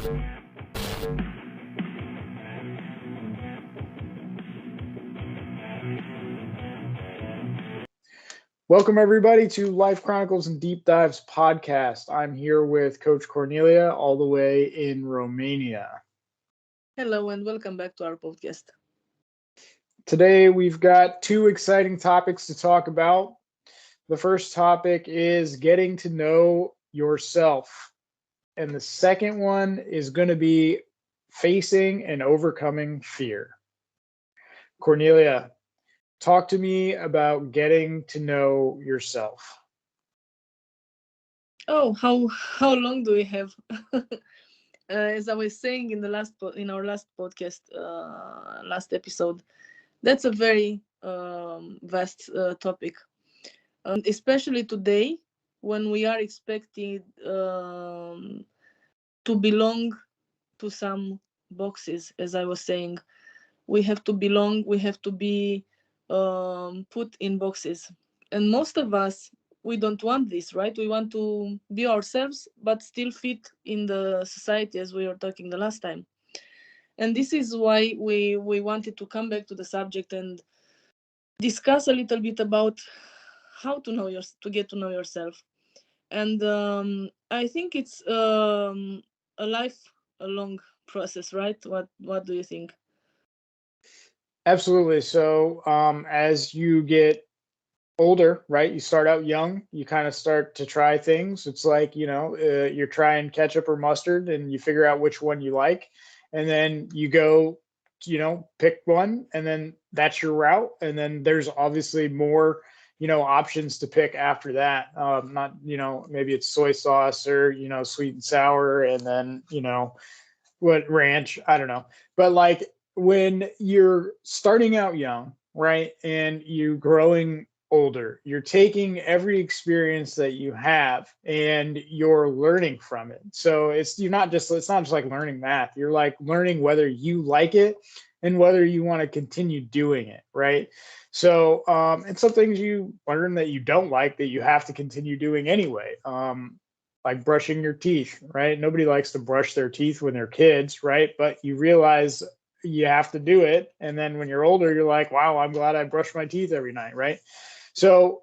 Welcome, everybody, to Life Chronicles and Deep Dives podcast. I'm here with Coach Cornelia, all the way in Romania. Hello and welcome back to our podcast. Today, we've got two exciting topics to talk about. The first topic is getting to know yourself. And the second one is going to be facing and overcoming fear. Cornelia, talk to me about getting to know yourself. Oh, how long do we have? As I was saying in our last podcast, last episode, that's a very vast topic, especially today when we are expected to belong to some boxes. As I was saying, we have to belong. We have to be put in boxes, and most of us, we don't want this, right? We want to be ourselves but still fit in the society, as we were talking the last time. And this is why we wanted to come back to the subject and discuss a little bit about how to get to know yourself. And I think it's a lifelong process, right? What do you think? Absolutely. So, as you get older, right, you start out young, you kind of start to try things. It's like, you're trying ketchup or mustard and you figure out which one you like. And then you go, pick one, and then that's your route. And then there's obviously more, options to pick after that. Not, maybe it's soy sauce or, sweet and sour, and then, what ranch, I don't know. But like when you're starting out young, right, and you growing older, you're taking every experience that you have and you're learning from it. So it's not just like learning math. You're like learning whether you like it and whether you want to continue doing it, right? So and some things you learn that you don't like that you have to continue doing anyway. Like brushing your teeth, right? Nobody likes to brush their teeth when they're kids, right? But you realize you have to do it. And then when you're older, you're like, wow, I'm glad I brush my teeth every night, right? So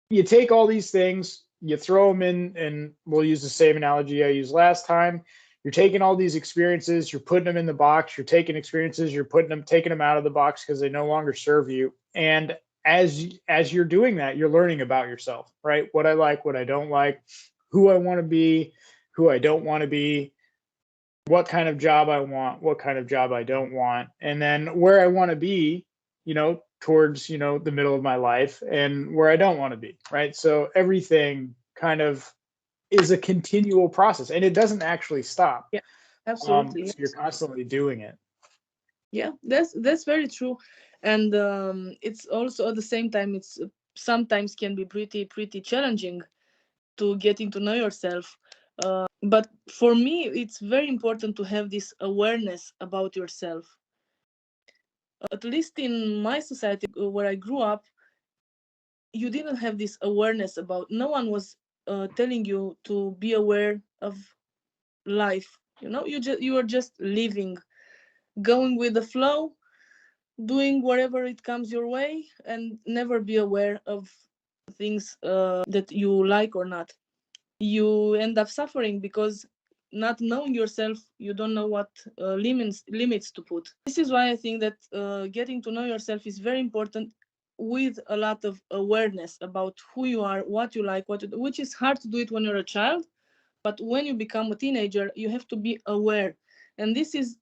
you take all these things, you throw them in, and we'll use the same analogy I used last time. You're taking all these experiences, you're putting them in the box, you're taking experiences, taking them out of the box because they no longer serve you. And as you're doing that, you're learning about yourself, right? What I like, what I don't like, who I want to be, who I don't want to be, what kind of job I want, what kind of job I don't want, and then where I want to be, towards, the middle of my life, and where I don't want to be, right? So everything kind of is a continual process, and it doesn't actually stop. Yeah, absolutely. So you're constantly doing it. Yeah, that's very true. And it's also at the same time, it's sometimes can be pretty challenging to getting to know yourself. But for me, it's very important to have this awareness about yourself. At least in my society where I grew up, you didn't have this awareness about. No one was telling you to be aware of life. You were just living, going with the flow, doing whatever it comes your way, and never be aware of things that you like or not. You end up suffering because not knowing yourself, you don't know what limits to put. This is why I think that getting to know yourself is very important, with a lot of awareness about who you are, what you like, which is hard to do it when you're a child, but when you become a teenager, you have to be aware. And this is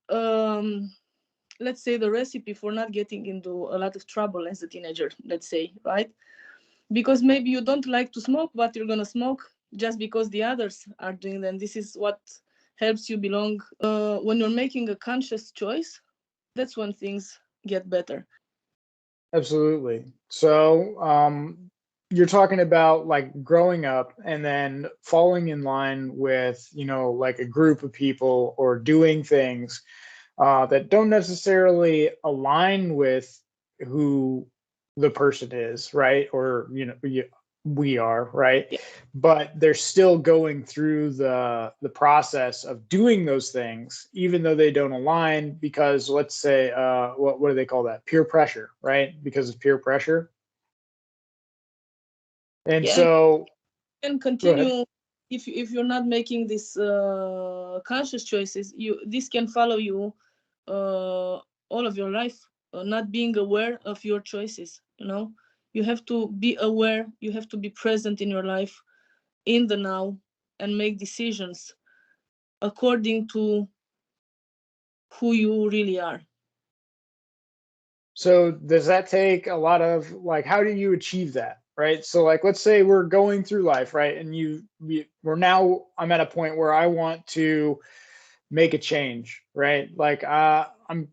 let's say the recipe for not getting into a lot of trouble as a teenager, let's say, right? Because maybe you don't like to smoke, but you're gonna smoke just because the others are doing them. This is what helps you belong. When you're making a conscious choice, that's when things get better. Absolutely. So you're talking about like growing up and then falling in line with, like a group of people or doing things that don't necessarily align with who the person is, right? Or, we are, right? Yeah. But they're still going through the process of doing those things, even though they don't align, because let's say, what do they call that? Peer pressure, right? Because of peer pressure. And Yeah, so, and go ahead. continue. If you're not making these conscious choices, you this can follow you all of your life. Not being aware of your choices, you have to be aware, you have to be present in your life, in the now, and make decisions according to who you really are. So does that take a lot of, like, how do you achieve that? Right. So like, let's say we're going through life, right? And we're now, I'm at a point where I want to make a change, right? Like, I'm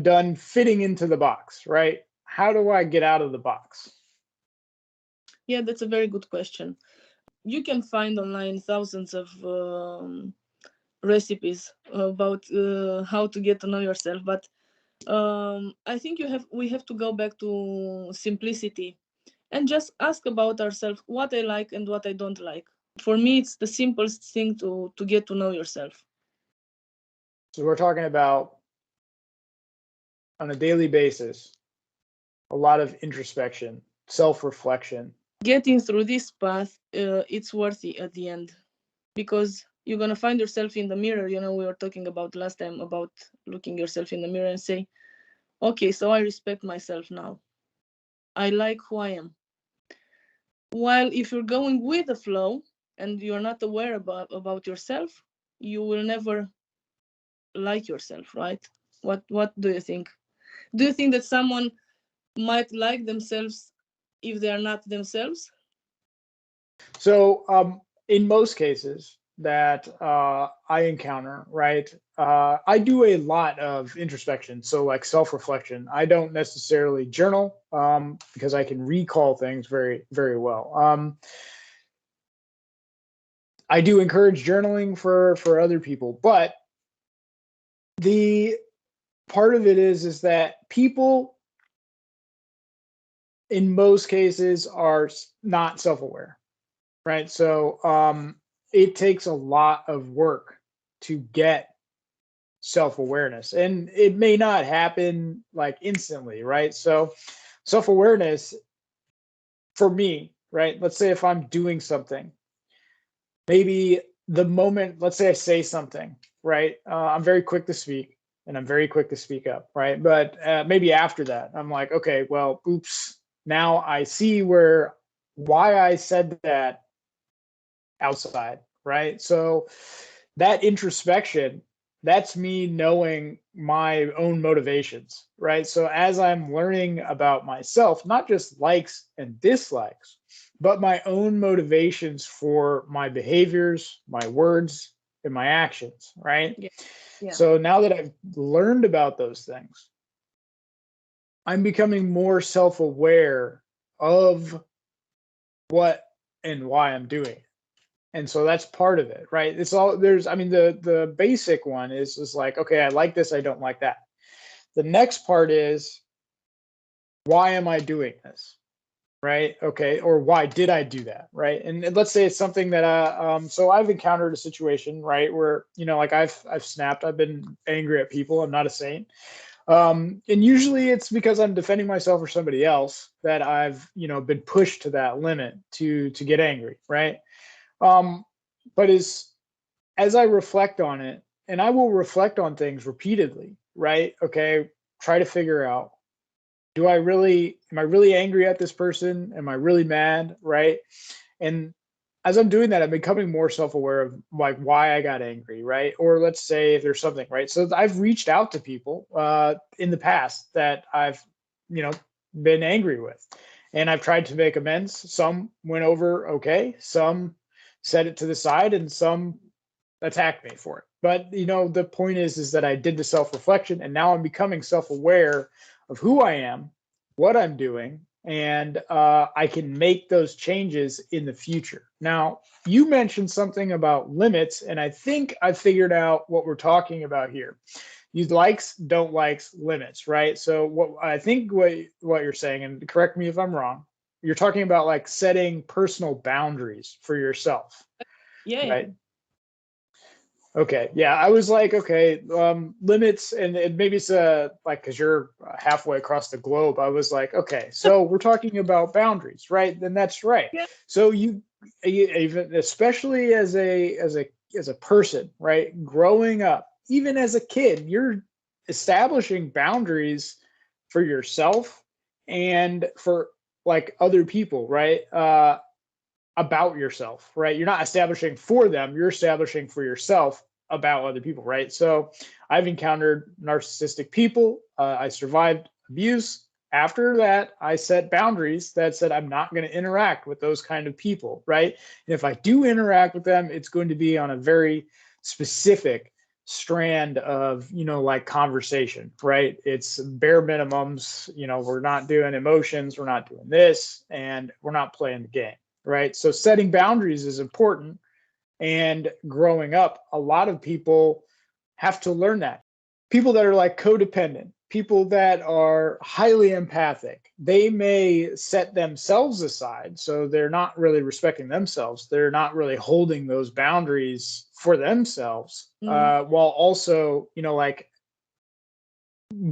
done fitting into the box, right? How do I get out of the box? Yeah, that's a very good question. You can find online thousands of recipes about how to get to know yourself, but I think we have to go back to simplicity and just ask about ourselves what I like and what I don't like. For me, it's the simplest thing to get to know yourself. So we're talking about, on a daily basis, a lot of introspection, self-reflection. Getting through this path, it's worthy at the end, because you're gonna find yourself in the mirror. We were talking about last time about looking yourself in the mirror and say, okay, so I respect myself now. I like who I am. While if you're going with the flow and you're not aware about yourself, you will never like yourself, right? What do you think? Do you think that someone might like themselves if they are not themselves? So, in most cases that I encounter, right, I do a lot of introspection. So, like self-reflection. I don't necessarily journal because I can recall things very, very well. I do encourage journaling for other people, but the part of it is that people in most cases are not self-aware, right? So it takes a lot of work to get self-awareness, and it may not happen like instantly, right? So self-awareness for me, right? Let's say if I'm doing something, maybe the moment, let's say I say something, right? I'm very quick to speak and I'm very quick to speak up, right? But maybe after that, I'm like, okay, well, oops. Now I see why I said that outside, right? So that introspection, that's me knowing my own motivations, right? So as I'm learning about myself, not just likes and dislikes, but my own motivations for my behaviors, my words, and my actions, right? Yeah. Yeah. So now that I've learned about those things, I'm becoming more self aware of what and why I'm doing it. And so that's part of it, right? It's all there's, I mean, the basic one is like, okay, I like this, I don't like that. The next part is, why am I doing this? Right? Okay, or why did I do that? Right? And let's say it's something that so I've encountered a situation, right, where, like I've snapped, I've been angry at people. I'm not a saint. And usually it's because I'm defending myself or somebody else that I've, been pushed to that limit to get angry, right? Um, but as I reflect on it, and I will reflect on things repeatedly, right? Okay, try to figure out, am I really angry at this person? Am I really mad? Right. And as I'm doing that, I'm becoming more self-aware of like why I got angry, right? Or let's say if there's something, right? So I've reached out to people in the past that I've, you know, been angry with, and I've tried to make amends. Some went over okay, some set it to the side, and some attacked me for it. But the point is that I did the self-reflection, and now I'm becoming self-aware of who I am, what I'm doing, and I can make those changes in the future. Now, you mentioned something about limits, and I think I figured out what we're talking about here. You likes, don't likes, limits, right? So what I think what you're saying, and correct me if I'm wrong, you're talking about like setting personal boundaries for yourself, Yeah, yeah, right? Okay. Yeah. I was like, okay, limits, and maybe it's like because you're halfway across the globe. I was like, okay, so we're talking about boundaries, right? Then that's right. yeah, So you even especially as a person, right? Growing up, even as a kid, you're establishing boundaries for yourself and for like other people, right? About yourself, right? You're not establishing for them, you're establishing for yourself about other people, right? So I've encountered narcissistic people. I survived abuse. After that, I set boundaries that said I'm not going to interact with those kind of people, right? And if I do interact with them, it's going to be on a very specific strand of, like conversation, right? It's bare minimums. We're not doing emotions, we're not doing this, and we're not playing the game, right? So setting boundaries is important. And growing up, a lot of people have to learn that. People that are like codependent, people that are highly empathic, they may set themselves aside. So they're not really respecting themselves. They're not really holding those boundaries for themselves, mm, while also, like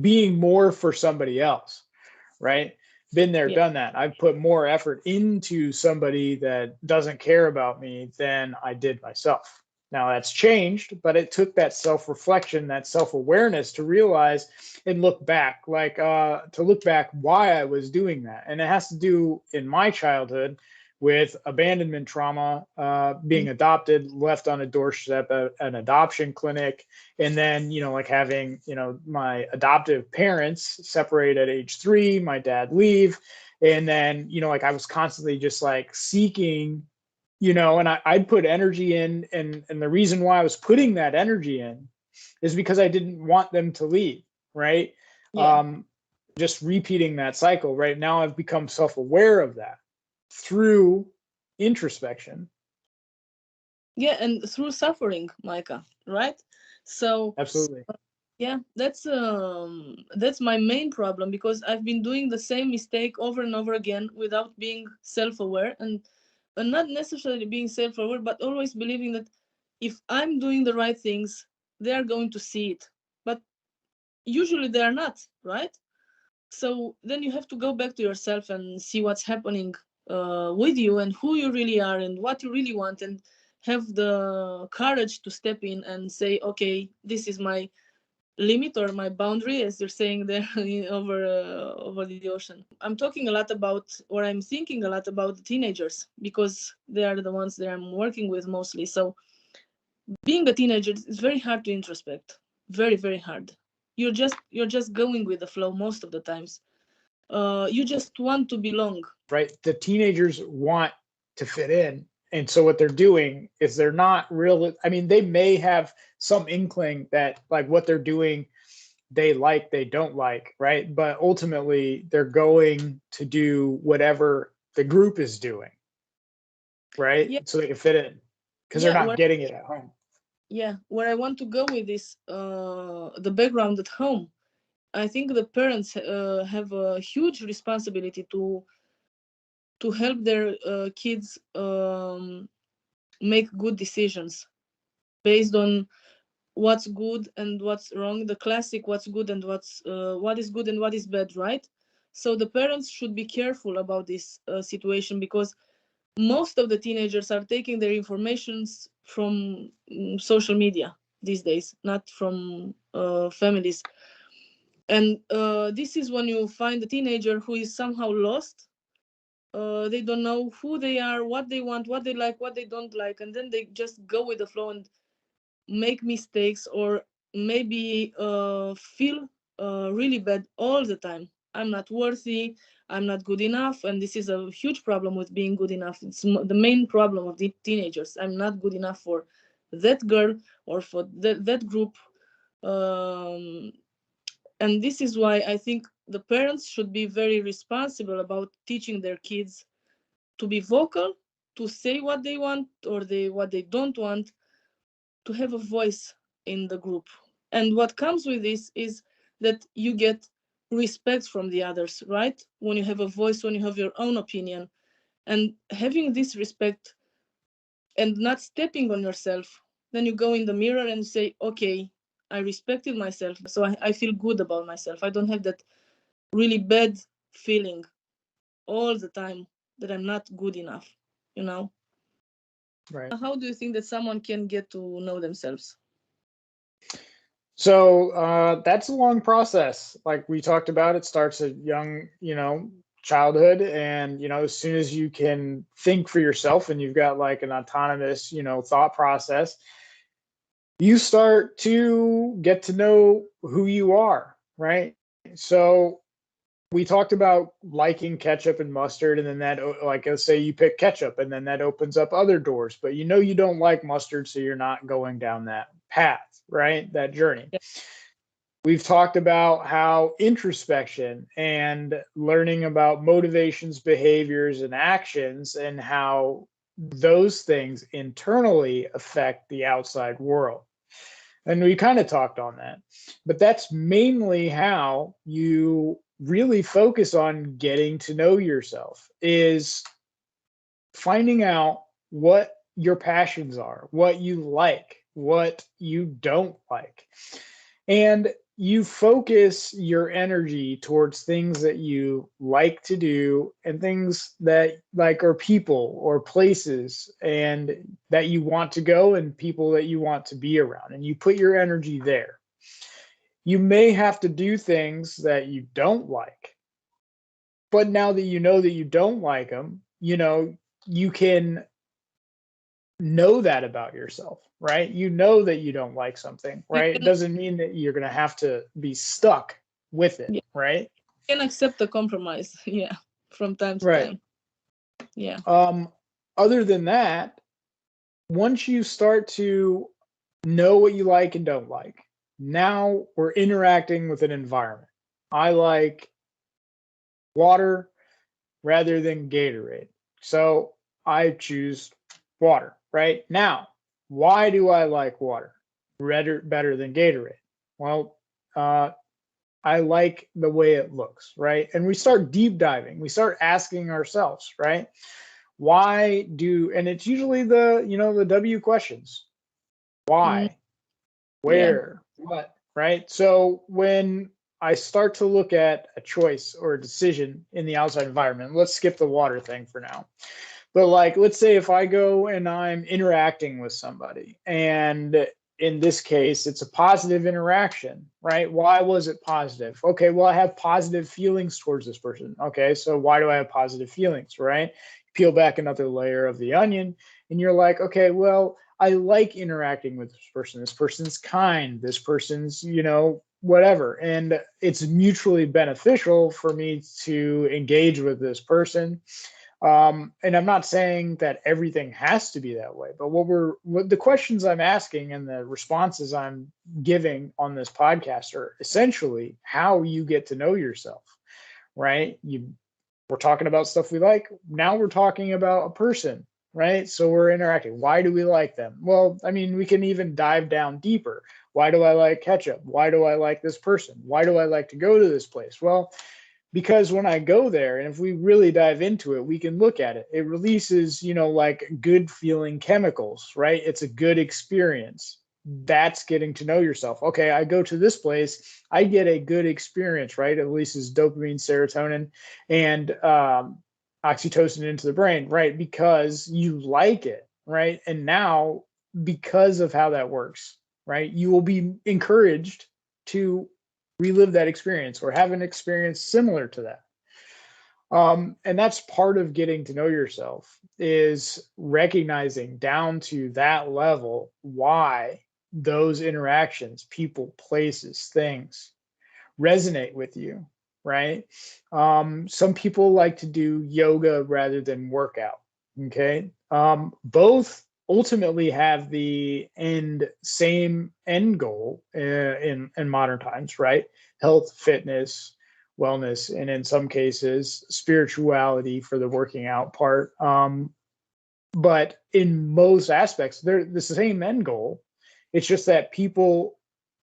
being more for somebody else, right? Been there, yeah, done that. I've put more effort into somebody that doesn't care about me than I did myself. Now that's changed, but it took that self-reflection, that self-awareness to realize and look back, like to look back why I was doing that. And it has to do in my childhood with abandonment trauma, mm, being adopted, left on a doorstep at an adoption clinic, and then like having my adoptive parents separate at age 3, my dad leave, and then like I was constantly just like seeking, and I'd put energy in, and the reason why I was putting that energy in is because I didn't want them to leave, right? yeah, um just repeating that cycle. Right now I've become self-aware of that through introspection. yeah, and through suffering, Micah, right? So Absolutely. yeah, that's my main problem, because I've been doing the same mistake over and over again without being self-aware, and not necessarily being self-aware, but always believing that if I'm doing the right things, they are going to see it. But usually they are not, right? So then you have to go back to yourself and see what's happening with you, and who you really are, and what you really want, and have the courage to step in and say, okay, this is my limit or my boundary, as you're saying there, over the ocean. I'm talking a lot about, or I'm thinking a lot about, the teenagers, because they are the ones that I'm working with mostly. So being a teenager is very hard to introspect, very very hard. You're just going with the flow most of the times. You just want to belong. Right? The teenagers want to fit in. And so what they're doing is they're not really, I mean, they may have some inkling that like what they're doing, they don't like, right? But ultimately they're going to do whatever the group is doing, right? Yeah, So they can fit in because they're yeah. not getting it at home. Where I want to go with this, the background at home. I think the parents have a huge responsibility to help their kids make good decisions based on what's good and what's wrong, the classic what's good and what is good and what is bad, right? So the parents should be careful about this situation, because most of the teenagers are taking their informations from social media these days, not from families. And this is when you find a teenager who is somehow lost. They don't know who they are, what they want, what they like, what they don't like, and then they just go with the flow and make mistakes, or maybe feel really bad all the time. I'm not worthy, I'm not good enough, and this is a huge problem with being good enough. It's the main problem of the teenagers. I'm not good enough for that girl or for that group. Um, and this is why I think the parents should be very responsible about teaching their kids to be vocal, to say what they want or what they don't want, to have a voice in the group. And what comes with this is that you get respect from the others, right? When you have a voice, when you have your own opinion, and having this respect and not stepping on yourself, then you go in the mirror and say, okay, I respected myself, so I feel good about myself. I don't have that really bad feeling all the time that I'm not good enough, you know? Right. How do you think that someone can get to know themselves? So that's a long process. Like we talked about, it starts at young, childhood, and as soon as you can think for yourself and you've got like an autonomous, thought process, you start to get to know who you are, right? So we talked about liking ketchup and mustard, and then like, let's say you pick ketchup, and then that opens up other doors, but you don't like mustard, so you're not going down that path, right? That journey. Yeah. We've talked about how introspection and learning about motivations, behaviors, and actions, and how those things internally affect the outside world. And we kind of talked on that. But that's mainly how you really focus on getting to know yourself, is finding out what your passions are, what you like, what you don't like. And you focus your energy towards things that you like to do, and things that like are people or places and that you want to go, and people that you want to be around, and you put your energy there. You may have to do things that you don't like, but now that you know that you don't like them, you can know that about yourself, right? You know that you don't like something, You right? It can, doesn't mean that you're going to have to be stuck with it, yeah, right? you can accept the compromise, yeah, from time to Right. time. Yeah. Um, Other than that, once you start to know what you like and don't like, now we're interacting with an environment. I like water rather than Gatorade. So I choose water, right? Now, why do I like water better than Gatorade? Well, uh, I like the way it looks, right? And we start deep diving. We start asking ourselves, right? And it's usually the W questions. Mm, Why? yeah. Where? What? Right? So when I start to look at a choice or a decision in the outside environment, let's skip the water thing for now. But like, let's say if I go and I'm interacting with somebody, and in this case, it's a positive interaction, right? Why was it positive? Okay, well, I have positive feelings towards this person. Okay, so why do I have positive feelings, right? Peel back another layer of the onion, and you're like, okay, well, I like interacting with this person. This person's kind. This person's, whatever. And it's mutually beneficial for me to engage with this person. And I'm not saying that everything has to be that way, but what the questions I'm asking and the responses I'm giving on this podcast are essentially how you get to know yourself, right? We're talking about stuff we like. Now we're talking about a person, right? So we're interacting. Why do we like them? Well, I mean, we can even dive down deeper. Why do I like ketchup? Why do I like this person? Why do I like to go to this place? Well, because when I go there, and if we really dive into it, we can look at it. It releases, like good feeling chemicals, right? It's a good experience. That's getting to know yourself. Okay, I go to this place, I get a good experience, right? It releases dopamine, serotonin, and oxytocin into the brain, right? Because you like it, right? And now, because of how that works, right, you will be encouraged to relive that experience or have an experience similar to that. And that's part of getting to know yourself, is recognizing down to that level why those interactions, people, places, things resonate with you, right? Some people like to do yoga rather than workout. Okay. Both ultimately have the same end goal in modern times, right? Health, fitness, wellness, and in some cases, spirituality for the working out part. But in most aspects, they're the same end goal. It's just that people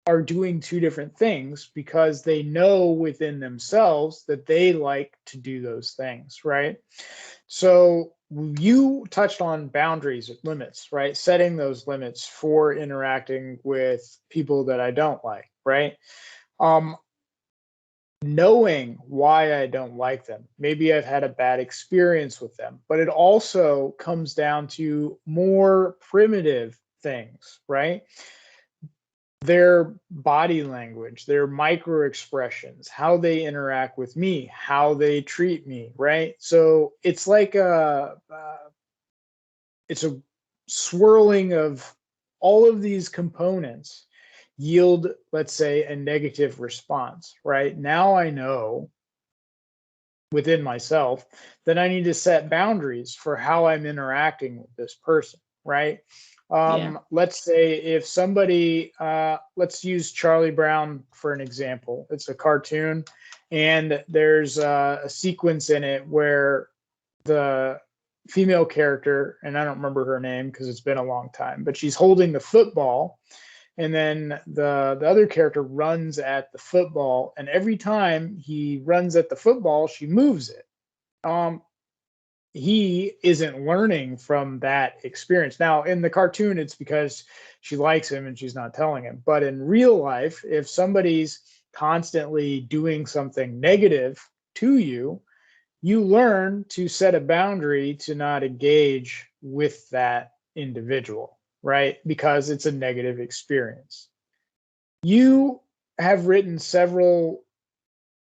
are doing two different things because they know within themselves that they like to do those things, right? So you touched on boundaries, limits, right? Setting those limits for interacting with people that I don't like, right? Um, Knowing why I don't like them. Maybe I've had a bad experience with them, but it also comes down to more primitive things, right? Their body language, their micro expressions, how they interact with me, how they treat me, right? So it's like it's a swirling of all of these components yield, let's say, a negative response, right? Now I know within myself that I need to set boundaries for how I'm interacting with this person, right? Yeah. Let's say if somebody, let's use Charlie Brown for an example. It's a cartoon, and there's a sequence in it where the female character, and I don't remember her name because it's been a long time, but she's holding the football, and then the other character runs at the football, and every time he runs at the football she moves it. um he isn't learning from that experience. Now in the cartoon it's because she likes him and she's not telling him, but in real life if somebody's constantly doing something negative to you, you learn to set a boundary to not engage with that individual, right? Because it's a negative experience. You have written several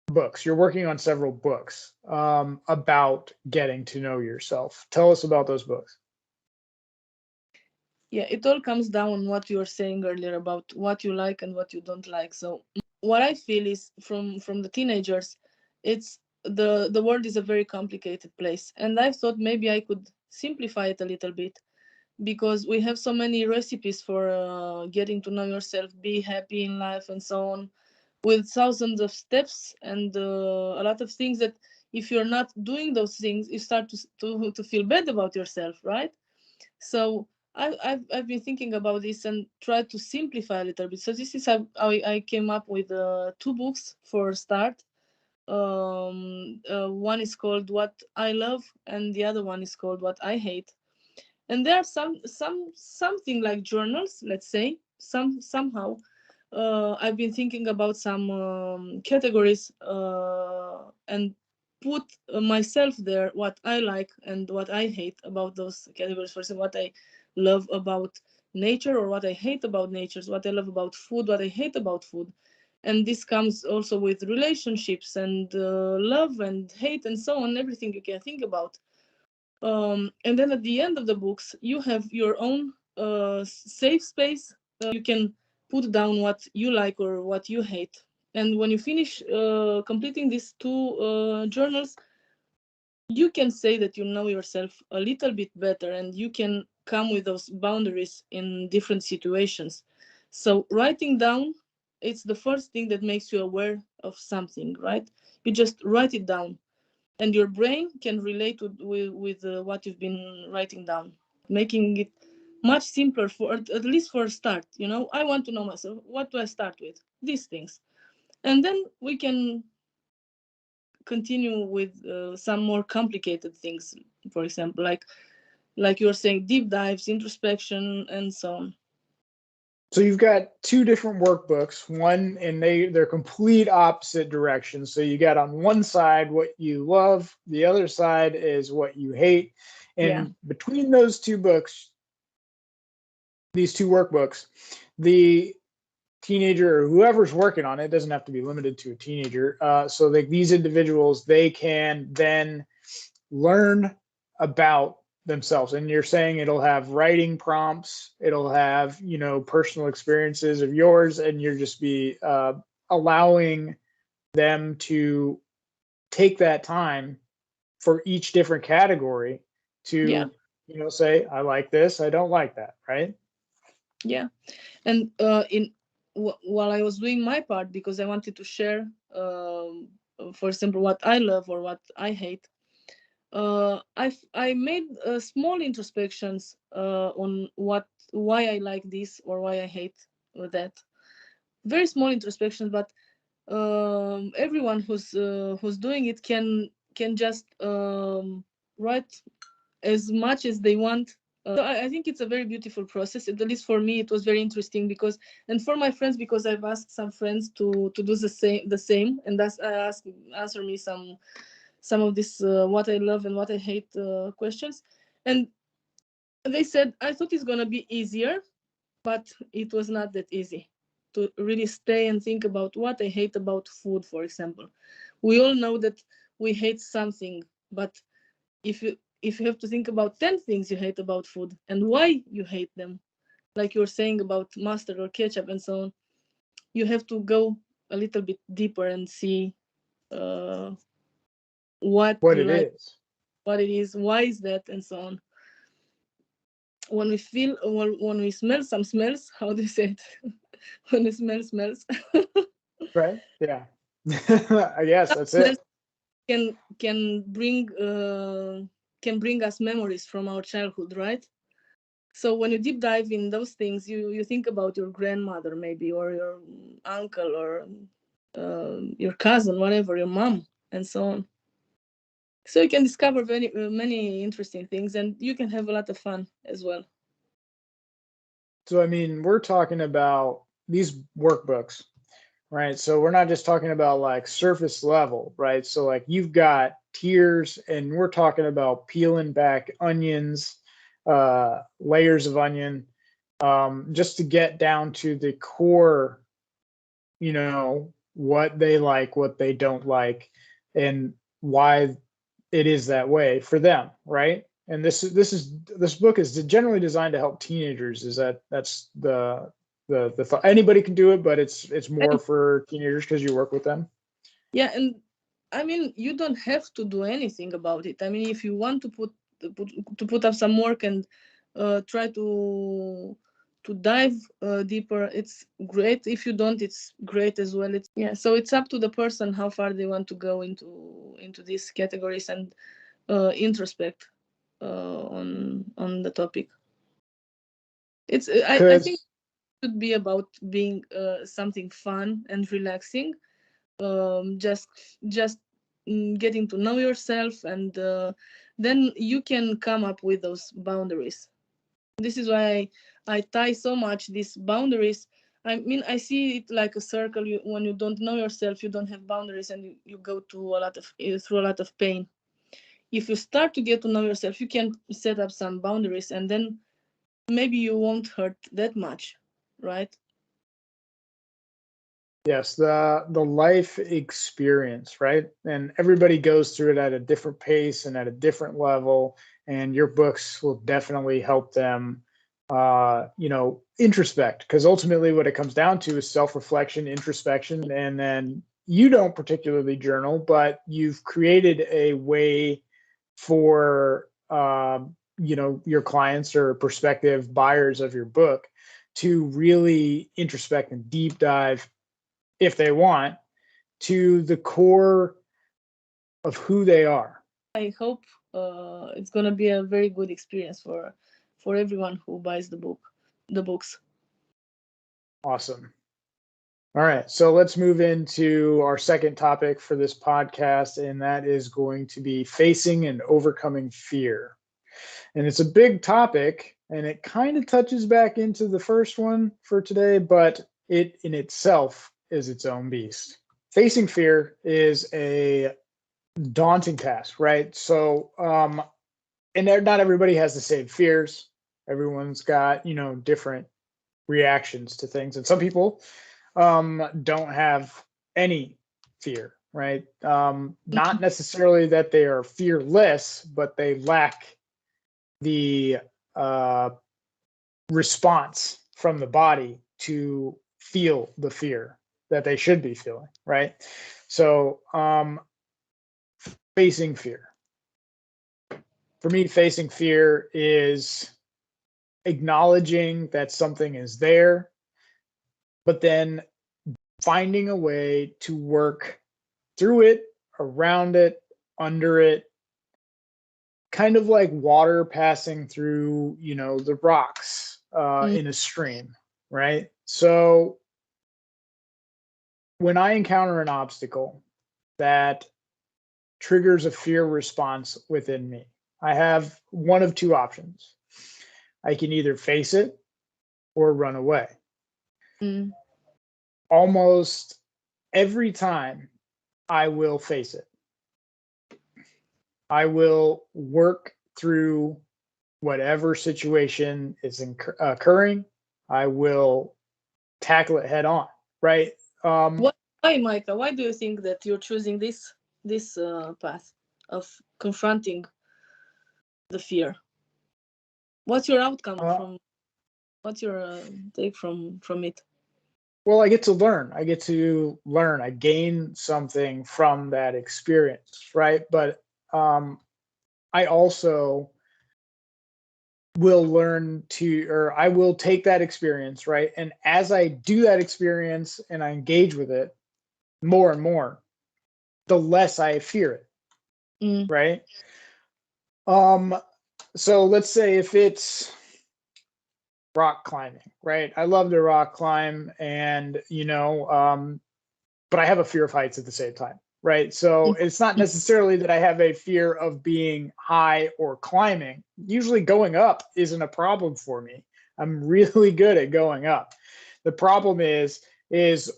books. You're working on several books about getting to know yourself. Tell us about those books. Yeah, it all comes down on what you were saying earlier about what you like and what you don't like. So what I feel is from the teenagers, it's the world is a very complicated place, and I thought maybe I could simplify it a little bit, because we have so many recipes for getting to know yourself, be happy in life, and so on, with thousands of steps and a lot of things that if you're not doing those things, you start to feel bad about yourself, right? So I've been thinking about this and tried to simplify a little bit. So this is how I came up with two books for start. One is called What I Love, and the other one is called What I Hate. And there are something like journals, let's say. Somehow I've been thinking about some categories and put myself there, what I like and what I hate about those categories. For example, what I love about nature, or what I hate about nature, what I love about food, what I hate about food. And this comes also with relationships and love and hate and so on, everything you can think about. And then at the end of the books you have your own safe space. You can put down what you like or what you hate, and when you finish completing these two journals, you can say that you know yourself a little bit better, and you can come with those boundaries in different situations. So writing down, it's the first thing that makes you aware of something, right? You just write it down, and your brain can relate with what you've been writing down, making it much simpler, for at least for a start. I want to know myself. What do I start with? These things, and then we can continue with some more complicated things. For example, like you were saying, deep dives, introspection, and so on. So you've got two different workbooks, one and they're complete opposite directions. So you got on one side what you love, the other side is what you hate. Yeah. And between those two books, these two workbooks, the teenager or whoever's working on it doesn't have to be limited to a teenager. So like these individuals, they can then learn about themselves. And you're saying it'll have writing prompts, it'll have personal experiences of yours, and you're just be allowing them to take that time for each different category Yeah. to say I like this, I don't like that, right? Yeah. And while I was doing my part, because I wanted to share, for example, what I love or what I hate, I made small introspections on why I like this or why I hate that. very small introspections, but everyone who's doing it can just write as much as they want. So I think it's a very beautiful process. At least for me, it was very interesting because, and for my friends, because I've asked some friends to do the same, and that's I asked answer me some of this what I love and what I hate questions, and they said I thought it's gonna be easier, but it was not that easy to really stay and think about what I hate about food, for example. We all know that we hate something, but if you have to think about 10 things you hate about food and why you hate them, like you're saying about mustard or ketchup and so on, you have to go a little bit deeper and see uh, what What you it like, is. what it is, why is that, and so on. When we smell some smells, how do you say it? When we smell smells. Right? Yeah. I guess that's Smells it. can bring us memories from our childhood, right? So when you deep dive in those things, you think about your grandmother maybe, or your uncle, or your cousin, whatever, your mom, and so on. So you can discover many interesting things, and you can have a lot of fun as well. So I mean, we're talking about these workbooks, right? So we're not just talking about like surface level, right? So like you've got tiers, and we're talking about peeling back onions, layers of onion, just to get down to the core, what they like, what they don't like, and why it is that way for them, right? And this book is generally designed to help teenagers. That's the thought. Anybody can do it, but it's more And for teenagers because you work with them. yeah, and I mean, you don't have to do anything about it. I mean, if you want to put up some work and try to dive deeper, it's great. If you don't, it's great as well. It's yeah. So it's up to the person how far they want to go into these categories and introspect on the topic. It's I think Because it should be about being something fun and relaxing. Just getting to know yourself, and then you can come up with those boundaries. This is why I tie so much these boundaries. I mean, I see it like a circle. When you don't know yourself, you don't have boundaries, and you go to a lot of through a lot of pain. If you start to get to know yourself, you can set up some boundaries, and then maybe you won't hurt that much, right? yes, the life experience, right? And everybody goes through it at a different pace and at a different level, and your books will definitely help them introspect, because ultimately what it comes down to is self-reflection, introspection, and then you don't particularly journal, but you've created a way for your clients or prospective buyers of your book to really introspect and deep dive, if they want, to the core of who they are. I hope it's gonna be a very good experience for everyone who buys the books. Awesome. All right, so let's move into our second topic for this podcast, and that is going to be facing and overcoming fear. And it's a big topic, and it kind of touches back into the first one for today, but it in itself is its own beast. Facing fear is a daunting task, right? So, and not everybody has the same fears. Everyone's got, different reactions to things. And some people don't have any fear, right? Not necessarily that they are fearless, but they lack the uh, response from the body to feel the fear that they should be feeling, right? So, facing fear. For me, facing fear is acknowledging that something is there, but then finding a way to work through it, around it, under it, kind of like water passing through, the rocks Mm. in a stream, right? So when I encounter an obstacle that triggers a fear response within me, I have one of two options. I can either face it or run away. Mm. Almost every time I will face it. I will work through whatever situation is occurring. I will tackle it head on, right? Why, Micah? Why do you think that you're choosing this path of confronting the fear? What's your outcome uh, from? What's your take from it? well, I get to learn. I get to learn. I gain something from that experience, right? But I also will learn to, or I will take that experience, right? And as I do that experience and I engage with it more and more, the less I fear it, Mm. right? Um, so let's say if it's rock climbing, right? I love to rock climb, and but I have a fear of heights at the same time, right? So it's not necessarily that I have a fear of being high or climbing. Usually going up isn't a problem for me. I'm really good at going up. The problem is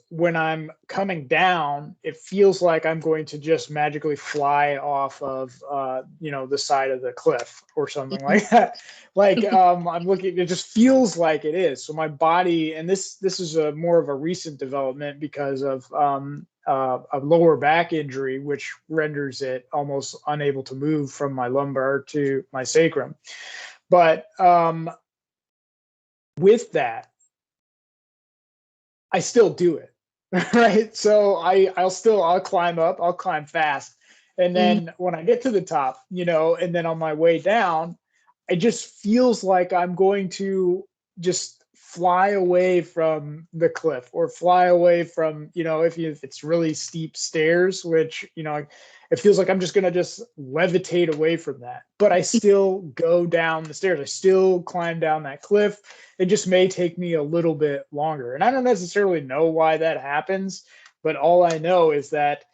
when I'm coming down, it feels like I'm going to just magically fly off of the side of the cliff or something like that. Like I'm looking, it just feels like it is. So my body, and this is a more of a recent development because of a lower back injury, which renders it almost unable to move from my lumbar to my sacrum. But with that, I still do it, right? So I'll climb up, I'll climb fast, and Mm. then when I get to the top, and then on my way down, it just feels like I'm going to just fly away from the cliff or fly away from, if it's really steep stairs, which, it feels like I'm just going to just levitate away from that. But I still go down the stairs. I still climb down that cliff. It just may take me a little bit longer. And I don't necessarily know why that happens, but all I know is that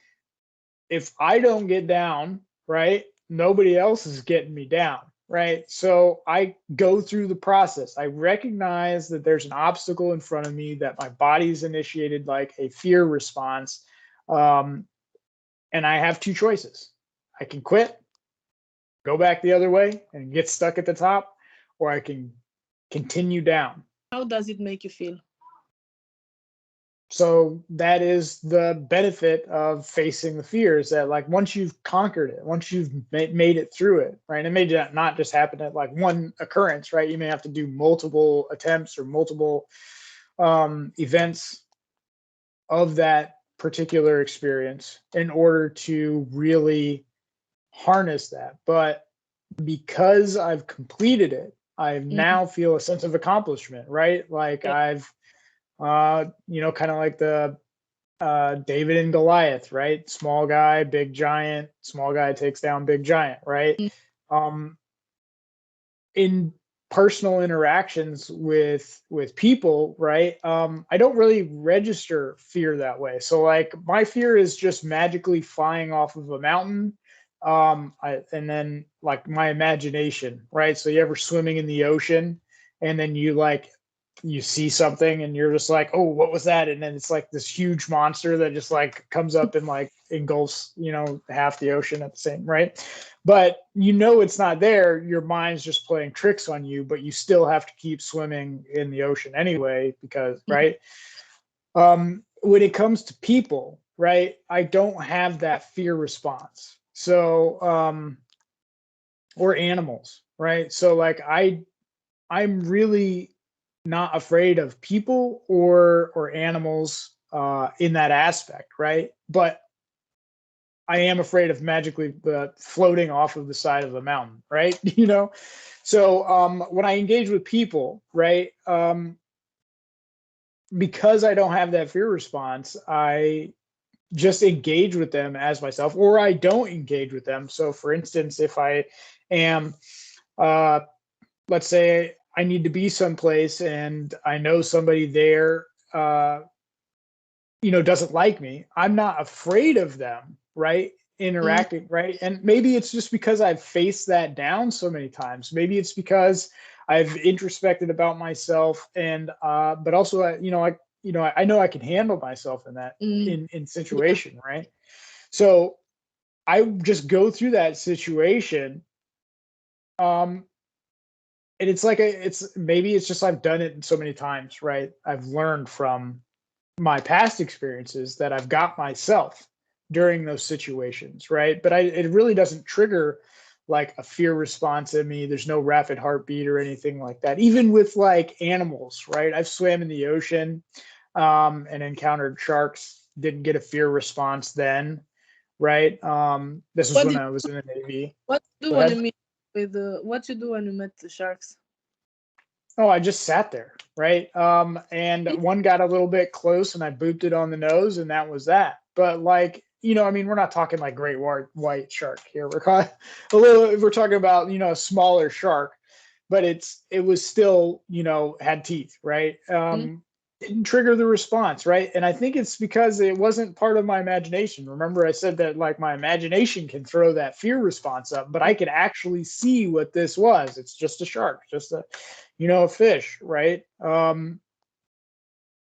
if I don't get down, right, nobody else is getting me down, right? So I go through the process. I recognize that there's an obstacle in front of me, that my body's initiated like a fear response. And I have two choices. I can quit, go back the other way, and get stuck at the top, or I can continue down. How does it make you feel? So that is the benefit of facing the fears, that like once you've conquered it, once you've made it through it, right? It may not just happen at like one occurrence, right? You may have to do multiple attempts or multiple events of that particular experience in order to really harness that. But because I've completed it, I Mm. now feel a sense of accomplishment, right? Like Yeah. I've kind of like the David and Goliath, right? Small guy, big giant. Small guy takes down big giant, right? Mm. Um, in personal interactions with people, right? I don't really register fear that way. So like my fear is just magically flying off of a mountain. And then like my imagination, right? So you ever swimming in the ocean, and then you see something and you're just like, oh, what was that? And then it's like this huge monster that just like comes up and like engulfs, half the ocean at the same, right? But it's not there. Your mind's just playing tricks on you, but you still have to keep swimming in the ocean anyway, because, Mm. right? When it comes to people, right, I don't have that fear response. So, or animals, right? So like I'm really not afraid of people or animals in that aspect, right? But I am afraid of magically floating off of the side of the mountain, right? So when I engage with people, right, because I don't have that fear response, I just engage with them as myself, or I don't engage with them. So, for instance, if I am, uh, let's say, I need to be someplace and I know somebody there doesn't like me, I'm not afraid of them, right? Mm, Interacting, right? And maybe it's just because I've faced that down so many times. Maybe it's because I've introspected about myself, and but also I know I can handle myself in that mm, in yeah. situation, right? So I just go through that situation, um, and it's like it's maybe it's just I've done it so many times, right? I've learned from my past experiences that I've got myself during those situations, right? But it really doesn't trigger like a fear response in me. There's no rapid heartbeat or anything like that. Even with like animals, right? I've swam in the ocean and encountered sharks. Didn't get a fear response then, right? This was What when did I was in the Navy. what you do Go when you ahead. meet with what you do when you met the sharks? Oh, I just sat there, right? And one got a little bit close, and I booped it on the nose, and that was that. But like, I mean, we're not talking like great white shark here. We're calling a little. We're talking about a smaller shark, but it was still had teeth, right? Mm, Didn't trigger the response, right? And I think it's because it wasn't part of my imagination. Remember, I said that like my imagination can throw that fear response up, but I could actually see what this was. It's just a shark, just a fish, right?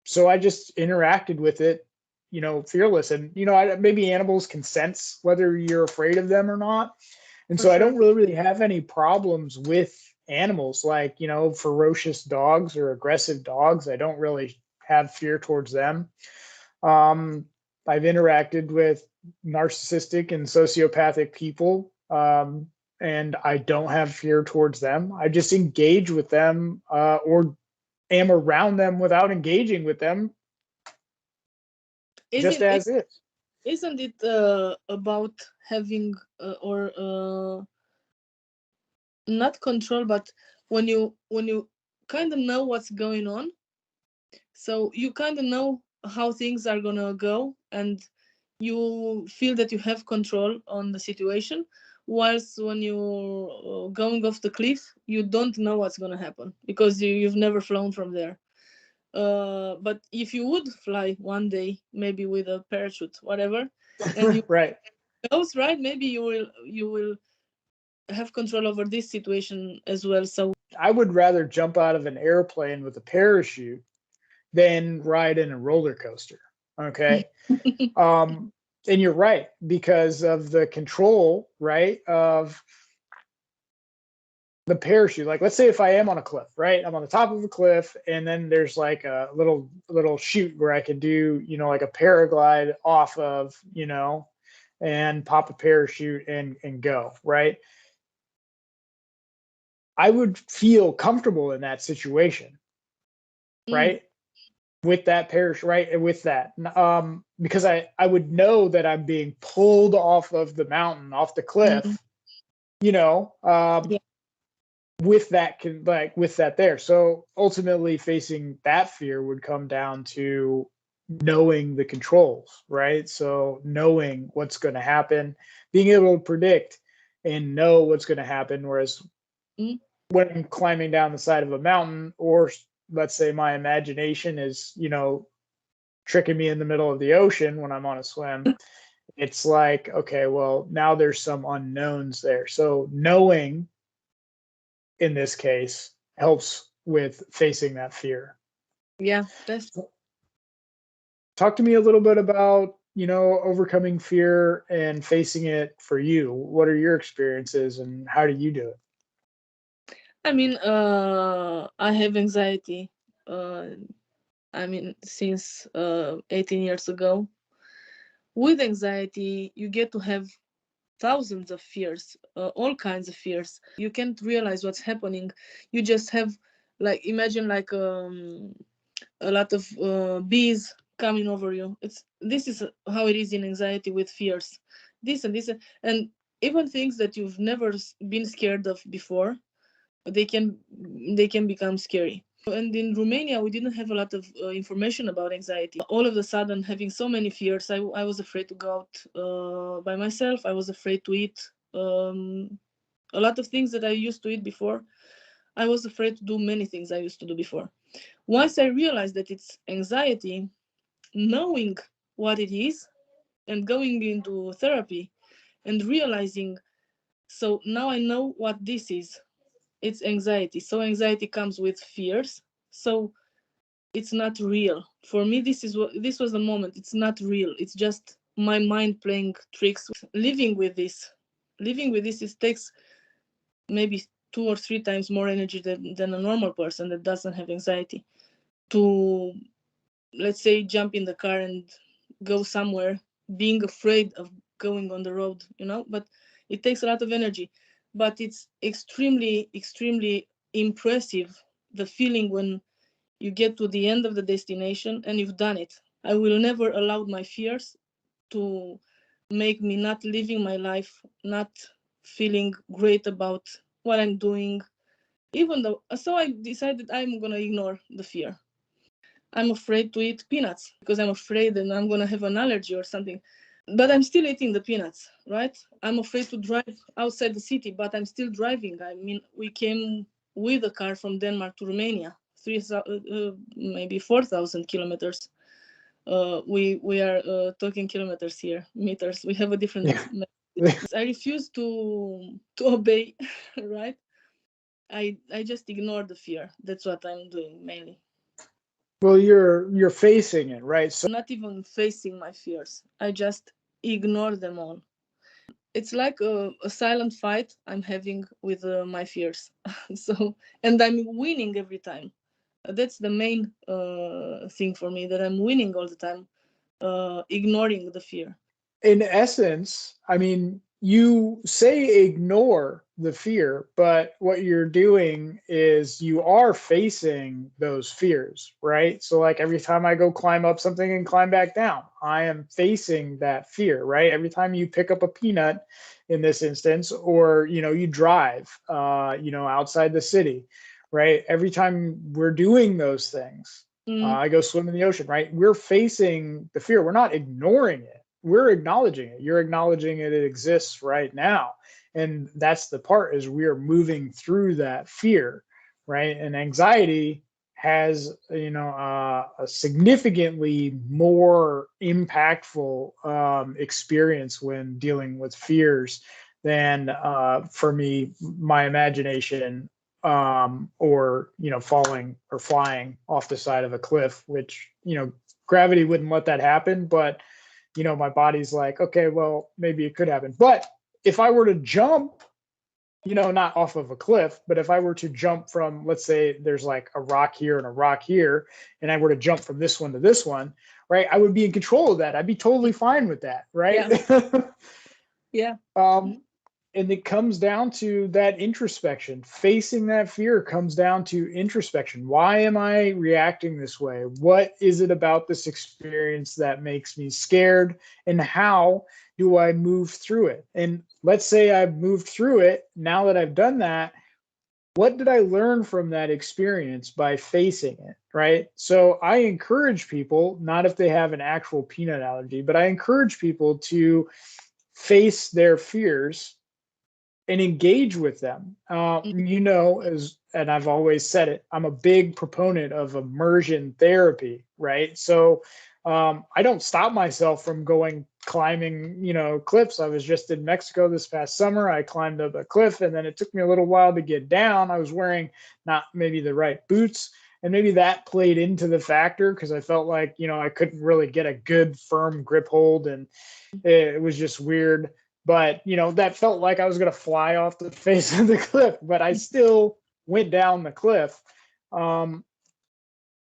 So I just interacted with it, fearless. And maybe animals can sense whether you're afraid of them or not. And for so I sure. don't really have any problems with animals like, ferocious dogs or aggressive dogs. I don't really have fear towards them. Um, I've interacted with narcissistic and sociopathic people, and I don't have fear towards them. I just engage with them, or am around them without engaging with them, just Isn't it as is. isn't it about having or not control, but when you kind of know what's going on, so you kind of know how things are gonna go, and you feel that you have control on the situation. Whilst when you're going off the cliff, you don't know what's gonna happen because you've never flown from there. But if you would fly one day, maybe with a parachute, whatever, and you Right. goes right, maybe you will have control over this situation as well. So I would rather jump out of an airplane with a parachute than ride in a roller coaster. Okay. Um, and you're right, because of the control, right, of the parachute. Like, let's say if I am on a cliff, right, I'm on the top of a cliff, and then there's like a little chute where I can do, like a paraglide off of, and pop a parachute and go, right? I would feel comfortable in that situation, mm, right? With that parachute, right? And with that, because I would know that I'm being pulled off of the mountain, off the mm, cliff, you know, um, yeah, with that with that there. So ultimately, facing that fear would come down to knowing the controls, right? So knowing what's going to happen, being able to predict and know what's going to happen. Whereas mm, when I'm climbing down the side of a mountain, or let's say my imagination is, tricking me in the middle of the ocean when I'm on a swim, it's like, okay, well, now there's some unknowns there. So knowing in this case helps with facing that fear. yeah, that's. Talk to me a little bit about, overcoming fear and facing it for you. What are your experiences and how do you do it? I mean, I have anxiety. Uh, I mean, since 18 years ago. With anxiety, you get to have thousands of fears, all kinds of fears. You can't realize what's happening. You just have, like, imagine like a lot of bees coming over you. It's this is how it is in anxiety with fears. This and this and even things that you've never been scared of before, they can they can become scary. And in Romania, we didn't have a lot of information about anxiety. All of a sudden, having so many fears, I was afraid to go out by myself. I was afraid to eat a lot of things that I used to eat before. I was afraid to do many things I used to do before. Once I realized that it's anxiety, knowing what it is and going into therapy and realizing, so now I know what this is. It's anxiety. So anxiety comes with fears. So it's not real. For me, this was the moment. It's not real. It's just my mind playing tricks. Living with this, it takes maybe 2 or 3 times more energy than a normal person that doesn't have anxiety to, let's say, jump in the car and go somewhere, being afraid of going on the road, but it takes a lot of energy. But it's extremely, extremely impressive, the feeling when you get to the end of the destination and you've done it. I will never allow my fears to make me not living my life, not feeling great about what I'm doing. Even though, so I decided I'm gonna ignore the fear. I'm afraid to eat peanuts because I'm afraid that I'm gonna have an allergy or something. But I'm still eating the peanuts, right? I'm afraid to drive outside the city, but I'm still driving. I mean, we came with a car from Denmark to Romania, maybe 4,000 kilometers. We are talking kilometers here, meters. We have a different. Yeah. I refuse to obey, right? I just ignore the fear. That's what I'm doing mainly. Well, you're facing it, right? So Not even facing my fears. I just ignore them all. It's like a silent fight I'm having with my fears. So, and I'm winning every time. That's the main thing for me, that I'm winning all the time, ignoring the fear. in essence, I mean, you say ignore the fear, but what you're doing is you are facing those fears, right? So, like every time I go climb up something and climb back down, I am facing that fear, right? Every time you pick up a peanut in this instance, or, you drive, outside the city, right? Every time we're doing those things, I go swim in the ocean, right? We're facing the fear. We're not ignoring it, we're acknowledging it. You're acknowledging it exists right now. And that's the part, is we are moving through that fear, right? And anxiety has, a significantly more impactful experience when dealing with fears than, for me, my imagination, or, falling or flying off the side of a cliff, which, gravity wouldn't let that happen. But my body's like, okay, well, maybe it could happen. But if I were to jump, not off of a cliff, but if I were to jump from, let's say there's like a rock here and a rock here, and I were to jump from this one to this one, right? I would be in control of that. I'd be totally fine with that, right? Yeah. And it comes down to that introspection. Facing that fear comes down to introspection. Why am I reacting this way? What is it about this experience that makes me scared? And how do I move through it? And let's say I've moved through it. Now that I've done that, what did I learn from that experience by facing it? Right. So I encourage people, not if they have an actual peanut allergy, but I encourage people to face their fears and engage with them. And I've always said it, I'm a big proponent of immersion therapy, right? So I don't stop myself from going climbing, cliffs. I was just in Mexico this past summer. I climbed up a cliff, and then it took me a little while to get down. I was wearing not maybe the right boots, and maybe that played into the factor, because I felt like, I couldn't really get a good firm grip hold, and it was just weird. But, that felt like I was going to fly off the face of the cliff, but I still went down the cliff.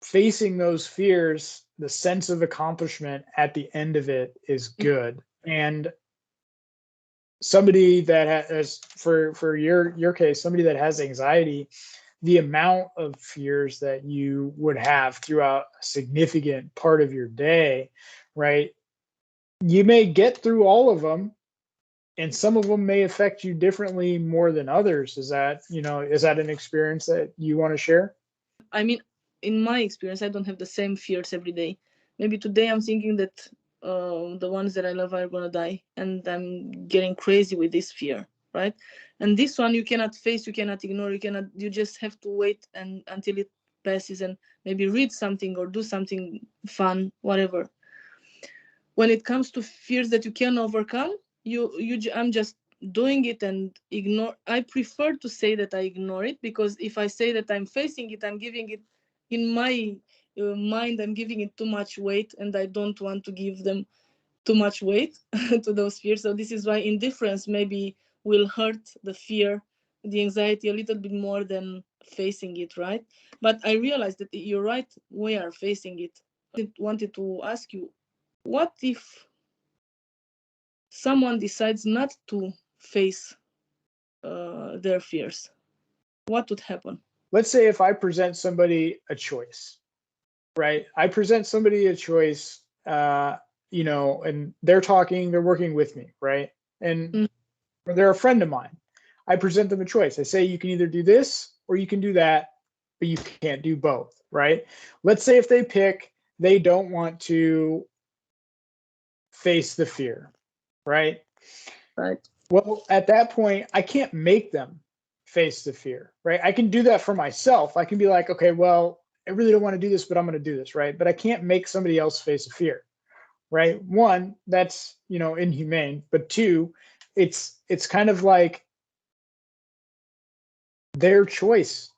Facing those fears, the sense of accomplishment at the end of it is good. And somebody that has, for your case, somebody that has anxiety, the amount of fears that you would have throughout a significant part of your day, right? You may get through all of them, and some of them may affect you differently more than others. Is that an experience that you want to share? I mean, in my experience, I don't have the same fears every day. Maybe today I'm thinking that the ones that I love are gonna die, and I'm getting crazy with this fear, right? And this one you cannot face, you cannot ignore, you just have to wait and until it passes and maybe read something or do something fun, whatever. When it comes to fears that you can overcome, I'm just doing it and ignore. I prefer to say that I ignore it, because if I say that I'm facing it, I'm giving it, in my mind, I'm giving it too much weight, and I don't want to give them too much weight to those fears. So this is why indifference maybe will hurt the fear, the anxiety a little bit more than facing it, right? But I realized that you're right, we are facing it. I wanted to ask you, what if someone decides not to face their fears? What would happen? Let's say if I present somebody a choice, right? I present somebody a choice, and they're working with me, right? And Mm. they're a friend of mine. I present them a choice. I say, you can either do this or you can do that, but you can't do both, right? Let's say if they pick, they don't want to face the fear, right? Right. Well, at that point, I can't make them face the fear, right? I can do that for myself. I can be like, okay, well, I really don't want to do this, but I'm going to do this, right? But I can't make somebody else face a fear, right? One, that's, inhumane, but two, it's kind of like their choice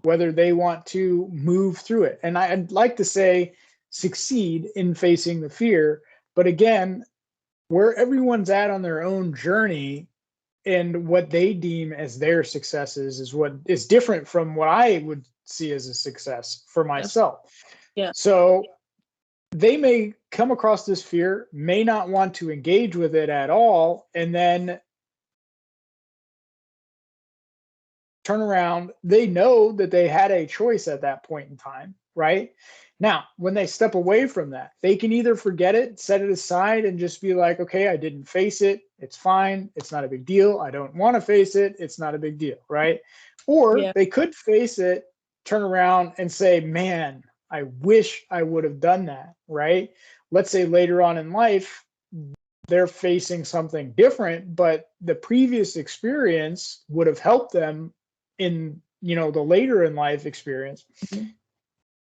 whether they want to move through it. And I'd like to say succeed in facing the fear, but again, where everyone's at on their own journey and what they deem as their successes is what is different from what I would see as a success for Yes. myself. Yeah. So they may come across this fear, may not want to engage with it at all, and then turn around. They know that they had a choice at that point in time, right? Now, when they step away from that, they can either forget it, set it aside, and just be like, okay, I didn't face it. It's fine. It's not a big deal. I don't want to face it. It's not a big deal, right? Or Yeah. they could face it, turn around and say, man, I wish I would have done that, right? Let's say later on in life, they're facing something different, but the previous experience would have helped them in, the later in life experience. Mhm.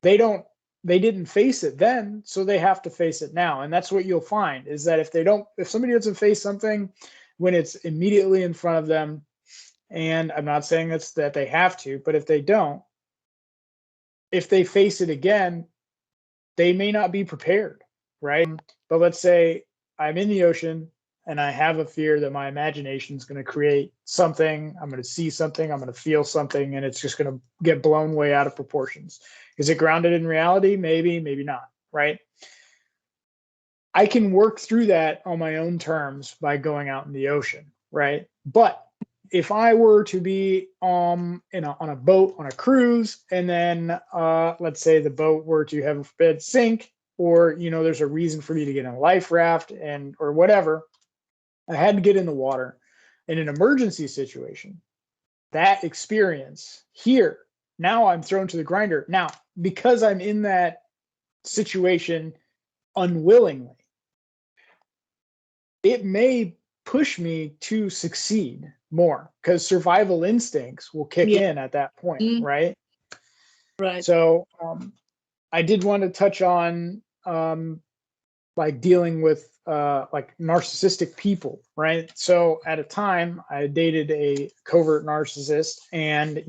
They didn't face it then, so they have to face it now. And that's what you'll find is that if somebody doesn't face something when it's immediately in front of them, and I'm not saying that's that they have to, but if they don't, if they face it again, they may not be prepared, right? But let's say I'm in the ocean and I have a fear that my imagination is going to create something. I'm going to see something. I'm going to feel something, and it's just going to get blown way out of proportions. Is it grounded in reality? Maybe, maybe not, right? I can work through that on my own terms by going out in the ocean, right? But if I were to be on a boat on a cruise, and then let's say the boat were to have a bed sink, or there's a reason for me to get in a life raft and or whatever, I had to get in the water in an emergency situation. That experience here, now I'm thrown to the grinder. Now, because I'm in that situation unwillingly, it may push me to succeed more because survival instincts will kick Yeah. in at that point, Mm. right? Right. So I did want to touch on like dealing with like narcissistic people, right? So at a time, I dated a covert narcissist, and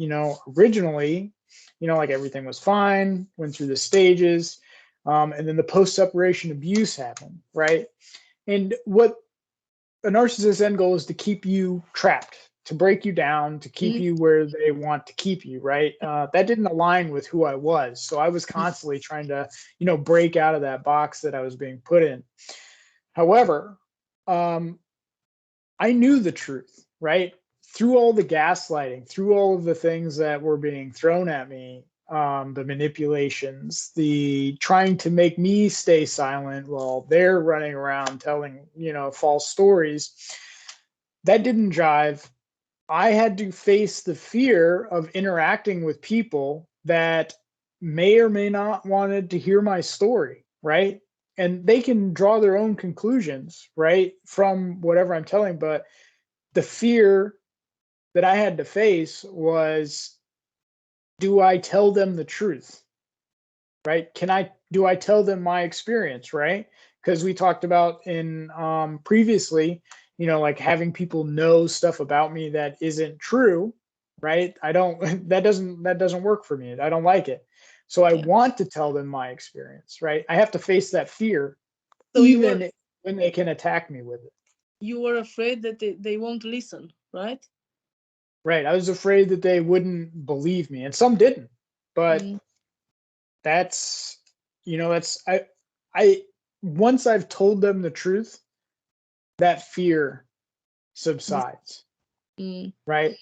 originally, like everything was fine, went through the stages, and then the post-separation abuse happened, right? And what a narcissist's end goal is to keep you trapped, to break you down, to keep Mm. you where they want to keep you, right? That didn't align with who I was. So I was constantly trying to, break out of that box that I was being put in. However, I knew the truth, right? Through all the gaslighting, through all of the things that were being thrown at me, the manipulations, the trying to make me stay silent while they're running around telling, false stories, that didn't jive. I had to face the fear of interacting with people that may or may not wanted to hear my story, right? And they can draw their own conclusions, right, from whatever I'm telling, but the fear that I had to face was do I tell them the truth? Right? Do I tell them my experience? Right? Because we talked about in previously, like having people know stuff about me that isn't true. Right? I don't. That doesn't work for me. I don't like it. So I Yeah. want to tell them my experience. Right? I have to face that fear, So even when they can attack me with it. you were afraid that they won't listen, right? Right. I was afraid that they wouldn't believe me, and some didn't. But Mm, that's that's I once I've told them the truth, that fear subsides, mm, right?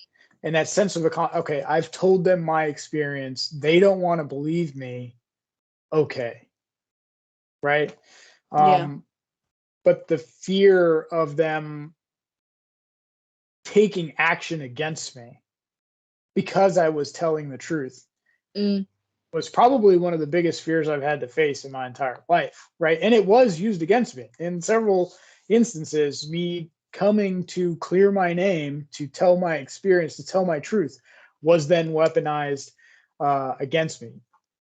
And that sense of okay, I've told them my experience. They don't want to believe me. Okay, right? yeah. Um, but the fear of them taking action against me because I was telling the truth Mm, was probably one of the biggest fears I've had to face in my entire life, right? And it was used against me in several instances. Me coming to clear my name, to tell my experience, to tell my truth, was then weaponized against me.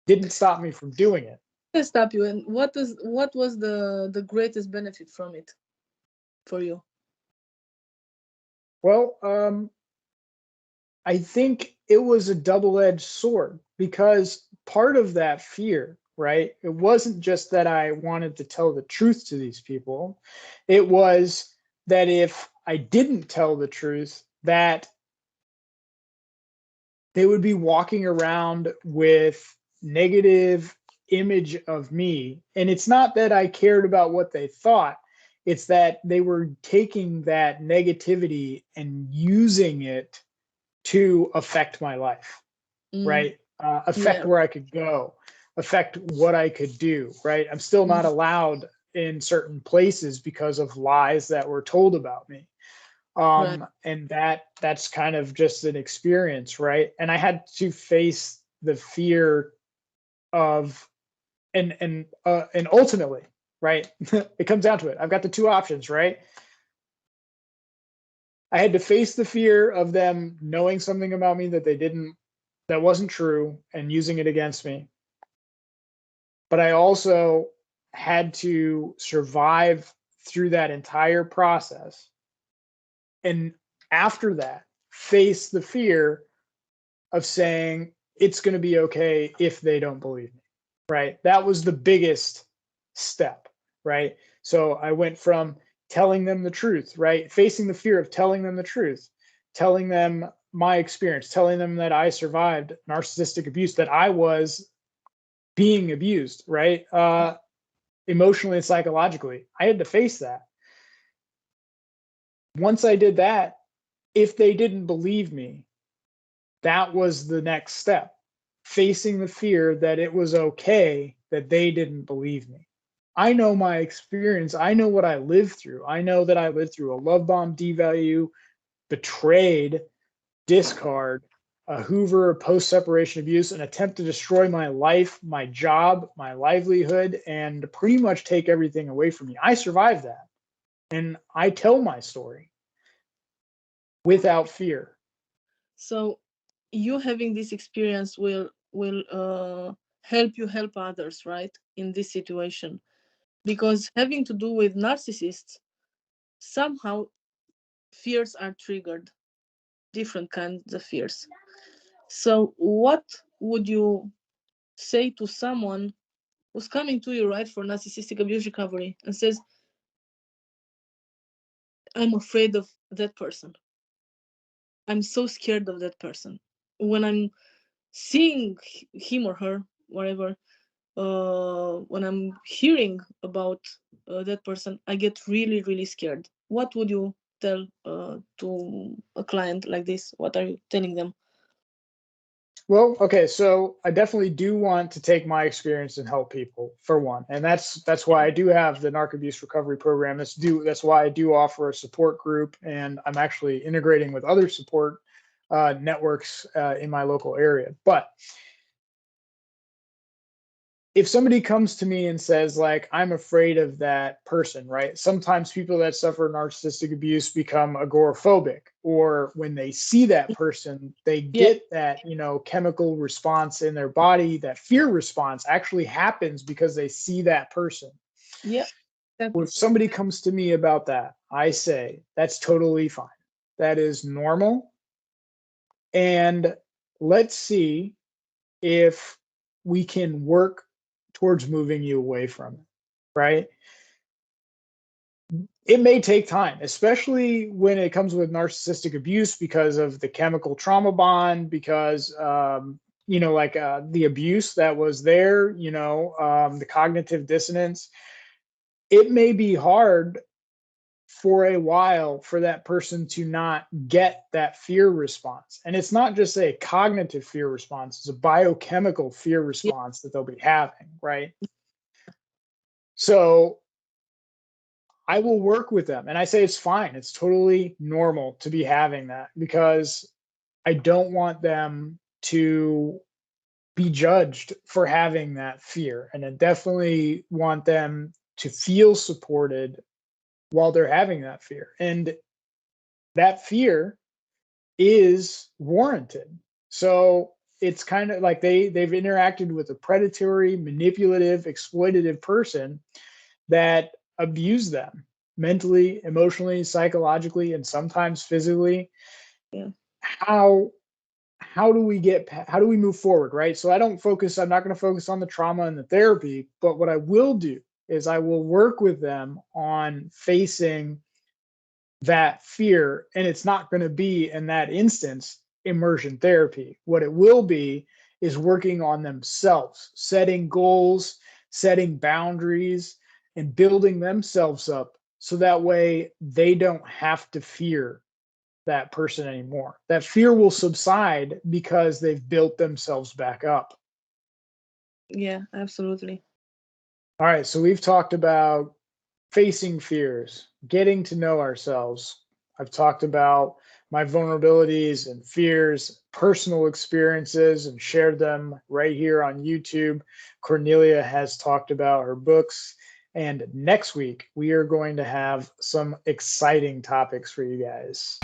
Didn't stop me from doing it. I stop you. And what was the greatest benefit from it for you? Well, I think it was a double-edged sword because part of that fear, right? It wasn't just that I wanted to tell the truth to these people. It was that if I didn't tell the truth, that they would be walking around with negative image of me. And it's not that I cared about what they thought. It's that they were taking that negativity and using it to affect my life, Mm, right? Affect yeah. where I could go, affect what I could do, right? I'm still not Mm, allowed in certain places because of lies that were told about me. right. And that's kind of just an experience, right? And I had to face the fear of and ultimately, right? It comes down to it. I've got the two options, right? I had to face the fear of them knowing something about me that wasn't true and using it against me. But I also had to survive through that entire process. And after that, face the fear of saying it's going to be okay if they don't believe me, right? That was the biggest step, right? So I went from telling them the truth, right? Facing the fear of telling them the truth, telling them my experience, telling them that I survived narcissistic abuse, that I was being abused, right? Emotionally and psychologically. I had to face that. Once I did that, if they didn't believe me, that was the next step. Facing the fear that it was okay that they didn't believe me. I know my experience. I know what I lived through. I know that I lived through a love bomb, devalue, betrayed, discard, a Hoover, post separation abuse, an attempt to destroy my life, my job, my livelihood, and pretty much take everything away from me. I survived that. And I tell my story without fear. So you having this experience will help you help others, right? In this situation. Because having to do with narcissists, somehow fears are triggered, different kinds of fears. So what would you say to someone who's coming to you, right, for narcissistic abuse recovery and says, I'm afraid of that person. I'm so scared of that person. When I'm seeing him or her, whatever, when I'm hearing about that person, I get really, really scared. What would you tell to a client like this? What are you telling them? Well, okay, so I definitely do want to take my experience and help people for one, and that's why I do have the narc abuse recovery program. That's why I do offer a support group, and I'm actually integrating with other support networks in my local area. But if somebody comes to me and says, like, I'm afraid of that person, right? Sometimes people that suffer narcissistic abuse become agoraphobic, or when they see that person, they Yeah, get that, chemical response in their body. That fear response actually happens because they see that person. yeah, Well, exactly. if somebody comes to me about that, I say that's totally fine. That is normal. And let's see if we can work towards moving you away from it, right? It may take time, especially when it comes with narcissistic abuse because of the chemical trauma bond, because, like the abuse that was there, the cognitive dissonance. It may be hard for a while for that person to not get that fear response. And it's not just a cognitive fear response, it's a biochemical fear Yeah, response that they'll be having, right? So I will work with them. And I say it's fine. It's totally normal to be having that, because I don't want them to be judged for having that fear. And I definitely want them to feel supported while they're having that fear. And that fear is warranted. So it's kind of like they've interacted with a predatory, manipulative, exploitative person that abused them mentally, emotionally, psychologically, and sometimes physically. yeah, How how do we move forward, right? So I'm not going to focus on the trauma and the therapy, but what I will do is I will work with them on facing that fear. And it's not going to be, in that instance, immersion therapy. What it will be is working on themselves, setting goals, setting boundaries, and building themselves up so that way they don't have to fear that person anymore. That fear will subside because they've built themselves back up. yeah, absolutely. All right, so we've talked about facing fears, getting to know ourselves. I've talked about my vulnerabilities and fears, personal experiences, and shared them right here on YouTube. Cornelia has talked about her books. And next week, we are going to have some exciting topics for you guys.